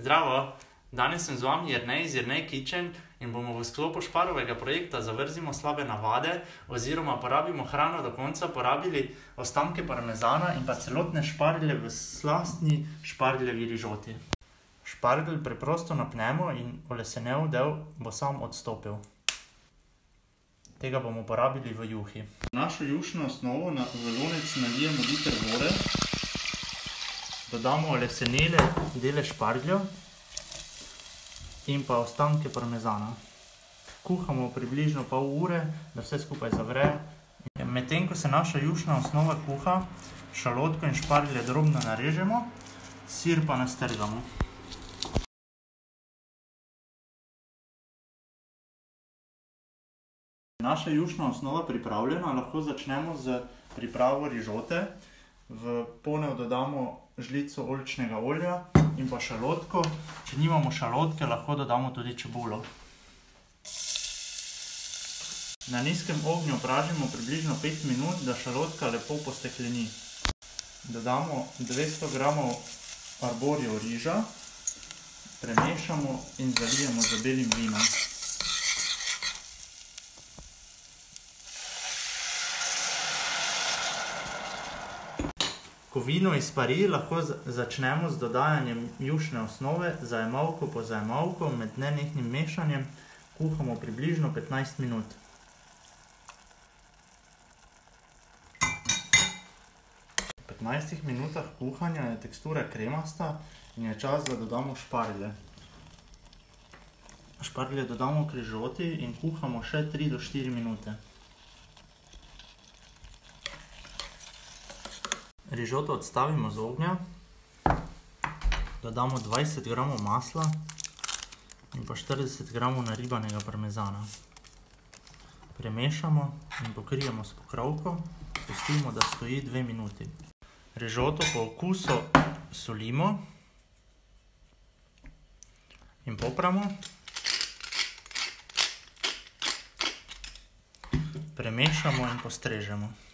Zdravo, danes sem z vami Jernej iz Jernej Kitchen in bomo v sklopu Šparovega projekta Zavrzimo slabe navade oziroma porabimo hrano do konca porabili ostanke parmezana in pa celotne šparglje v slastni špargljevi rižoti. Špargelj preprosto napnemo in olesenel del bo sam odstopil. Tega bomo porabili v juhi. Našo jušno osnovo v lonec nalijemo liter vode, dodamo olesenele dele špargljev in pa ostanke parmezana. Kuhamo približno pol ure, da vse skupaj zavre. Medtem ko se naša jušna osnova kuha, šalotko in šparglje drobno narežemo, sir pa nastrgamo. Naša jušna osnova pripravljena, lahko začnemo z pripravo rižote. V ponev dodamo žlico oljčnega olja in pa šalotko. Če nimamo šalotke, lahko dodamo tudi čebulo. Na nizkem ognju pražimo približno 5 minut, da šalotka lepo postekleni. Dodamo 200 gramov arborjev riža, premešamo in zalijemo z belim vinom. Ko vino izpari, lahko začnemo z dodajanjem jušne osnove, zajemalko po zajemalko, med nenehnim mešanjem kuhamo približno 15 minut. Po 15 minutah kuhanja je tekstura kremasta in je čas, da dodamo šparglje. Šparglje dodamo k rižoti in kuhamo še 3 do 4 minute. Rižoto odstavimo z ognja, dodamo 20 gramov masla in pa 40 gramov naribanega parmezana. Premešamo in pokrijemo s pokrovko, pustimo, da stoji 2 minuti. Rižoto po okusu solimo in popramo. Premešamo in postrežemo.